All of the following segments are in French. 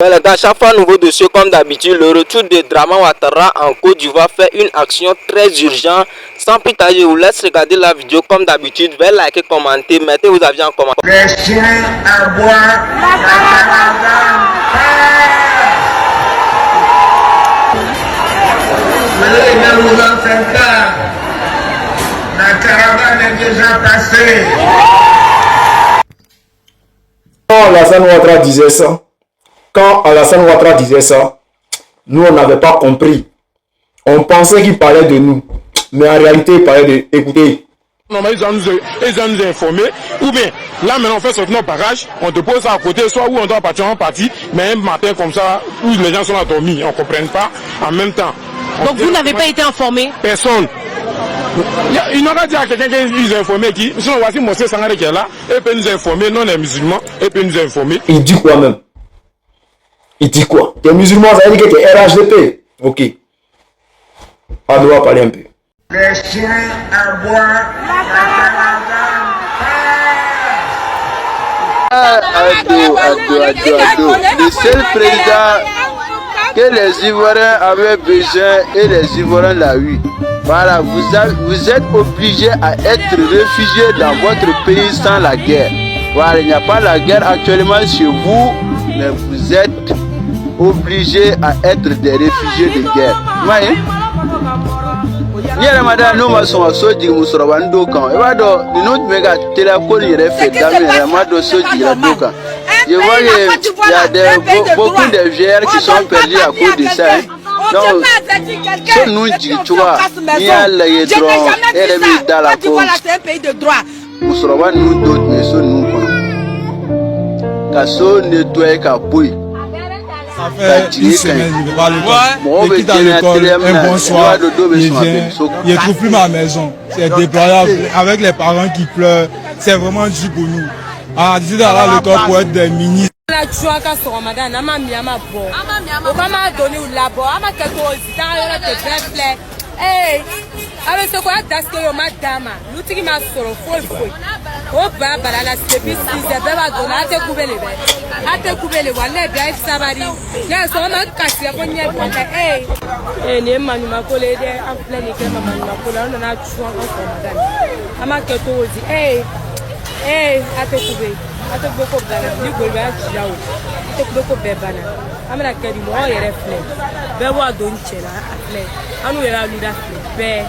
Mais les gars, chaque fois nouveau dossier comme d'habitude, le retour de Draman Ouattara en Côte d'Ivoire fait une action très urgente. Sans plus tarder, je vous laisse regarder la vidéo comme d'habitude. Veuillez liker, commenter, mettez vos avis en commentaire. Les chiens à boire, la caravane la caravane est déjà passée. Quand Alassane Ouattara disait ça, nous on n'avait pas compris. On pensait qu'il parlait de nous, mais en réalité il parlait de, écoutez. Normalement, ils ont nous informé, ou bien là maintenant on fait sortir nos bagages, on te pose ça à côté, soit où on doit partir en partie, mais un matin comme ça, où les gens sont endormis, on ne comprend pas en même temps. Donc vous n'avez pas été informé? Personne. Il n'aura dit à quelqu'un qu'ils ont informé qui, sinon voici Monseigneur Sangaré qui est là, et peut nous informer, non les musulmans, et peut nous informer. Il dit quoi même? Il dit quoi? T'es musulman, ça veut dire que t'es RHDP. Ok. On doit parler un peu. Les chiens à boire, le seul président que les Ivoiriens avaient besoin et les Ivoiriens l'ont eu. Voilà, vous êtes obligés à être réfugiés dans votre pays sans la guerre. Voilà, il n'y a pas la guerre actuellement chez vous, mais vous êtes obligés à être des réfugiés de guerre. Voyez? Yere madame nous ma son soji musrobando kan e ba do nous mega téléphone yere fait dame ma do soji la doka. Je vois qu'il y a beaucoup de GR qui sont perdus à cause de ça. Donc, ce nous dit, tu vois, il y a les droits et les mises dans la cause. Musrobando nous d'autres, mais ce nous pas. Kasso nettoyer Kapoui. Ça fait une semaine, je ne vais pas à l'école. Je quitte à l'école, un bon soir, je ne trouve plus ma maison. C'est déployable avec les parents qui pleurent. C'est vraiment dur pour nous. À 10 ans à l'école pour être des ministres. avec ce qu'on a d'acheter au madame, l'outil qui m'a sorti, faut. Au bas, la service, c'est d'abord donné à te couper les bêtes. À te couper les wallet, bien, ça va dire. Il y a son nom cassé, on y est pour hey, les manu m'a collé, en plein éclat, maman m'a collé, on a tué encore madame. À ma quête aussi, hey, à te couper. À te beaucoup de banane, du goût à Chiao. À te beaucoup de banane. À ma quête, moi, il y a des fleurs. Ben, moi, donne chez la fleur. À nous, il y a la fleur.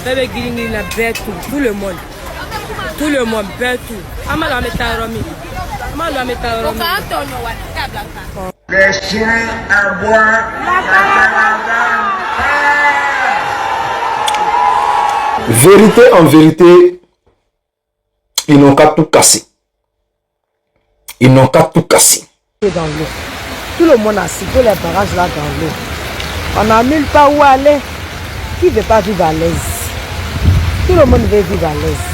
Bébé Guinée la bête tout le monde bête tout. Ama la métaromi. les chiens à boire, Vérité en vérité, ils n'ont qu'à tout casser. Ils n'ont qu'à tout casser. Dans l'eau. Tout le monde a cité les barrages là dans l'eau. On n'a nulle part où aller. Qui ne veut pas vivre à l'aise? Tout le monde veut vivre à l'aise.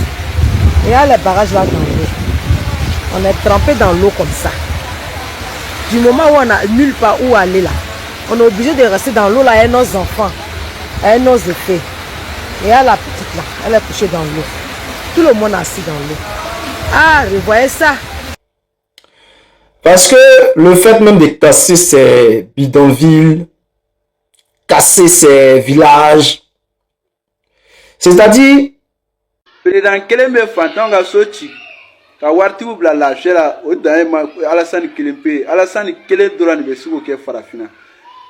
Il y a les barrages là dans l'eau. On est trempé dans l'eau comme ça. Du moment où on n'a nulle part où aller là, on est obligé de rester dans l'eau là avec nos enfants, avec nos effets. Et il y a la petite là, elle est couchée dans l'eau. Tout le monde est assis dans l'eau. Ah, vous voyez ça? Parce que le fait même de casser ces bidonvilles, casser ces villages, c'est-à-dire Président Kelembe Fantonga Sochi, ka warti ubla la shela o daima Alassane Kelempe, Alassane Kele Doran be suko ke farafina.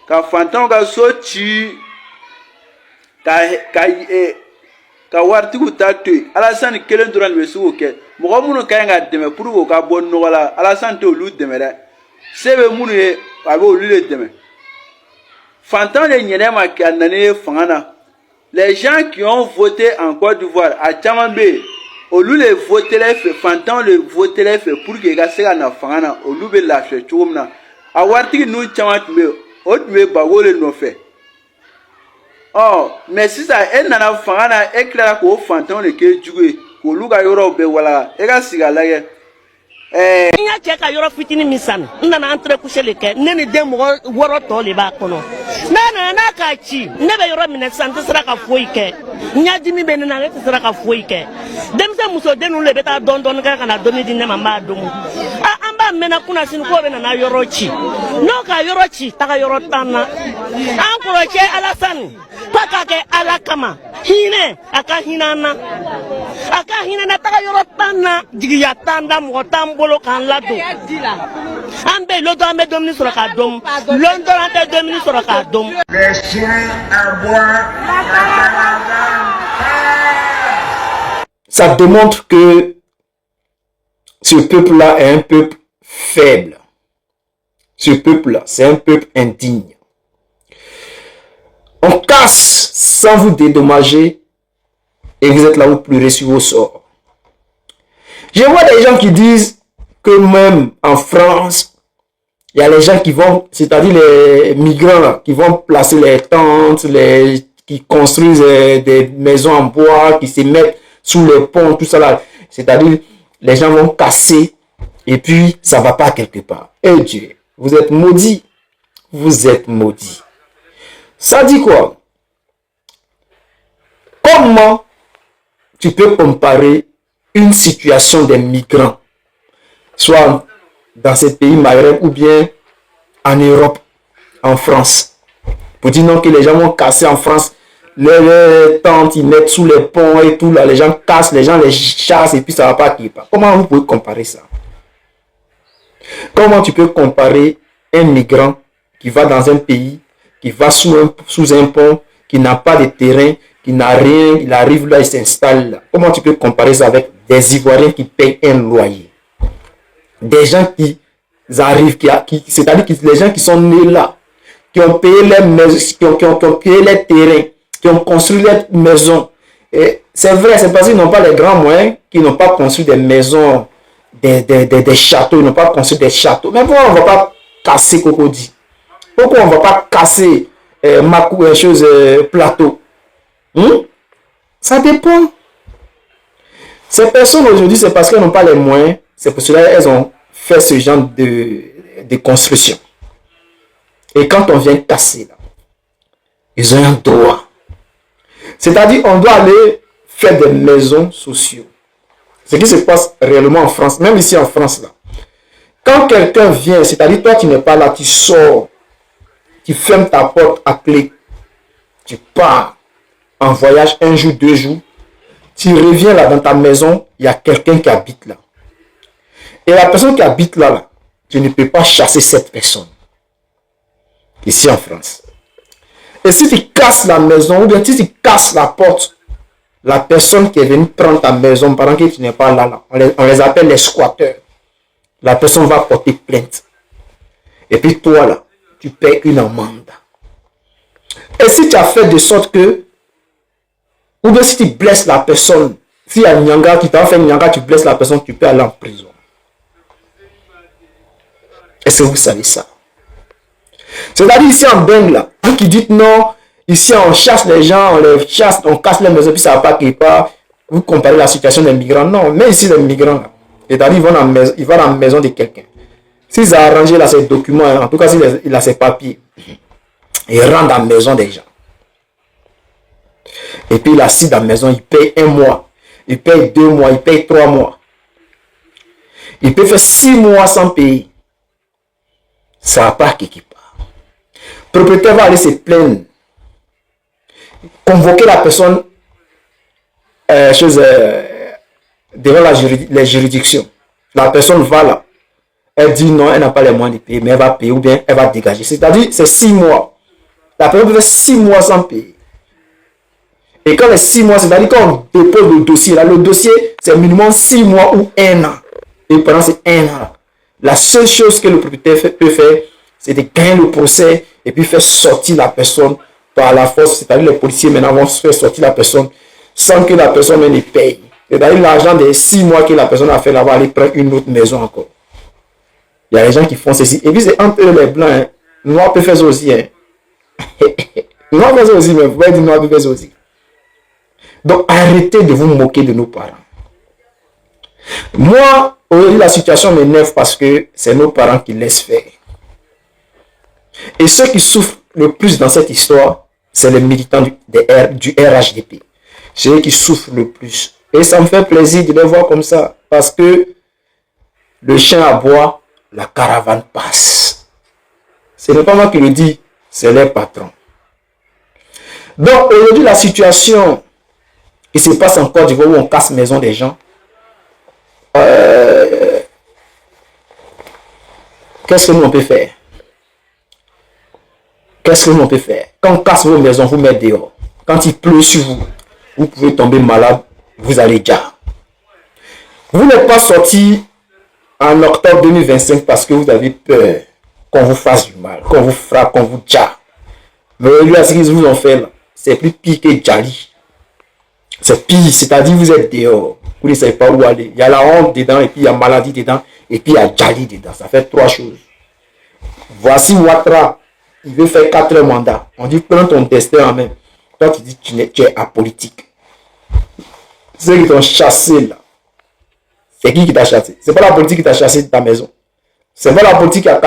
Ka Fantonga Sochi ka warti utatwe Alassane Kele Doran be suko ke mo munu kanga deme pour ka bonno wala Alassane to lu deme da. Sebe munu e abo lu le deme. Fanton le nyema ka nané fangana. Les gens qui ont voté en Côte d'Ivoire à Tchamambé, au lieu de voter les faits, Fantan le voter les faits pour que les gars na fangana, au lieu de lâcher tout na. A warti nous Tchamambé, au lieu de bagole nos faits. Oh, mais si ça est na fangana, éclaire qu'au Fantan le que jouer, au lieu de yoro be wala, et ga sigalaye. Nya cheka yoro fitini misan nana entre coucher le ke nene dem woro to le ba kono nana na ka chi nebe yoro mine sante sera ka foike nya dimi be nana le sera ka foike dem se muso denu le beta don don ka na doni di ne mama domu amba ba mena kuna sin ko bena na yorochi no ka yorochi taka yorotana encourage Alassane paka ke alakama hine aka hinana taka yorotana digiya tanda mo tambolo kan lado ambe lodo ambe domini sura ka dom londo ante domini sura ka dom les chiens aboient, la caravane. Ça démontre que ce peuple-là est un peuple faible. Ce peuple-là, c'est un peuple indigne. On casse sans vous dédommager et vous êtes là, vous pleurez sur vos sorts. Je vois des gens qui disent que même en France, il y a les gens qui vont, c'est-à-dire les migrants là, qui vont placer les tentes, qui construisent des maisons en bois, qui se mettent sous les ponts, tout ça là. C'est-à-dire, les gens vont casser et puis ça va pas quelque part. Eh Dieu, vous êtes maudits. Vous êtes maudits. Ça dit quoi? Comment tu peux comparer une situation des migrants, soit dans ces pays Maghreb ou bien en Europe, en France, pour dire non que les gens vont casser en France, les tentes, ils mettent sous les ponts et tout, là, les gens cassent, les gens les chassent et puis ça va pas qui part. Comment vous pouvez comparer ça? Comment tu peux comparer un migrant qui va dans un pays, qui va sous un pont, qui n'a pas de terrain, qui n'a rien, il arrive là, il s'installe là. Comment tu peux comparer ça avec des Ivoiriens qui payent un loyer? Des gens qui arrivent, c'est-à-dire les gens qui sont nés là, qui ont payé les maisons, qui ont payé les terrains, qui ont construit les maisons. Et c'est vrai, c'est parce qu'ils n'ont pas les grands moyens, qu'ils n'ont pas construit des maisons, des châteaux, ils n'ont pas construit des châteaux. Mais pourquoi on ne va pas casser Cocody? Pourquoi on ne va pas casser plateau? Ça dépend. Ces personnes aujourd'hui, c'est parce qu'elles n'ont pas les moyens. C'est pour cela qu'elles ont fait ce genre de construction. Et quand on vient casser, là, ils ont un droit. C'est-à-dire, on doit aller faire des maisons sociaux. Ce qui se passe réellement en France, même ici en France, là. Quand quelqu'un vient, c'est-à-dire, toi, tu n'es pas là, tu sors, tu fermes ta porte à clé, tu pars en voyage 1 jour, 2 jours, tu reviens là dans ta maison, il y a quelqu'un qui habite là. Et la personne qui habite là, tu ne peux pas chasser cette personne. Ici en France. Et si tu casses la maison, ou bien si tu casses la porte, la personne qui est venue prendre ta maison, pendant que tu n'es pas là, on les appelle les squatteurs. La personne va porter plainte. Et puis toi là, tu paies une amende. Et si tu as fait de sorte que, ou bien si tu blesses la personne, si il y a Nyanga qui t'a fait Nyanga, tu blesses la personne, tu peux aller en prison. Est-ce que vous savez ça? C'est-à-dire ici en Bengue là, vous qui dites non, ici on chasse les gens, on les chasse, on casse les maisons, puis ça va pas quelque part. Vous comparez la situation des migrants. Non, mais ici les migrants là, c'est-à-dire ils vont dans la maison de quelqu'un. S'ils ont arrangé là ses documents, en tout cas s'il a ses papiers, il rentre dans la maison des gens. Et puis il assis dans la maison, il paye 1 mois, il paye 2 mois, il paye 3 mois. Il peut faire 6 mois sans payer. Ça va pas quelque part. Le propriétaire va aller se plaindre. Convoquer la personne devant les juridictions. La personne va là. Elle dit non, elle n'a pas les moyens de payer, mais elle va payer ou bien elle va dégager. C'est-à-dire, c'est 6 mois. La personne peut faire 6 mois sans payer. Et quand les 6 mois, c'est-à-dire quand on dépose le dossier, là, le dossier, c'est minimum 6 mois ou 1 an. Et pendant ces 1 an, la seule chose que le propriétaire peut faire, c'est de gagner le procès et puis faire sortir la personne par la force. C'est-à-dire les policiers maintenant vont faire sortir la personne sans que la personne ne paye. C'est-à-dire l'argent des 6 mois que la personne a fait là-bas, aller prendre une autre maison encore. Il y a des gens qui font ceci. Et puis c'est entre eux les blancs. Hein. Noirs peuvent faire ça aussi. Hein. Noirs peuvent faire ça aussi, mais vous pouvez dire noirs peuvent faire ça aussi. Donc arrêtez de vous moquer de nos parents. Moi, aujourd'hui, la situation m'énerve parce que c'est nos parents qui laissent faire. Et ceux qui souffrent le plus dans cette histoire, c'est les militants du RHDP. C'est eux qui souffrent le plus. Et ça me fait plaisir de les voir comme ça. Parce que le chien aboie, la caravane passe. Ce n'est pas moi qui le dis, c'est les patrons. Donc aujourd'hui, la situation qui se passe en Côte d'Ivoire où on casse maison des gens, qu'est-ce que nous on peut faire? Qu'est-ce que nous on peut faire? Quand on casse vos maisons, vous mettez dehors. Quand il pleut sur vous, vous pouvez tomber malade, vous allez déjà. Vous n'êtes pas sorti en octobre 2025 parce que vous avez peur qu'on vous fasse du mal, qu'on vous frappe, qu'on vous tcha. Mais lui, ce qu'ils vous ont fait là, c'est plus pire que Djali. C'est pire, c'est-à-dire vous êtes dehors. Vous ne savez pas où aller. Il y a la honte dedans, et puis il y a maladie dedans, et puis il y a Djali dedans. Ça fait 3 choses. Voici Ouattara. Il veut faire 4 mandats. On dit prends ton destin en main. Toi tu dis tu es apolitique. Ceux qui t'ont chassé là. C'est qui t'a chassé? C'est pas la politique qui t'a chassé de ta maison. C'est pas la politique qui a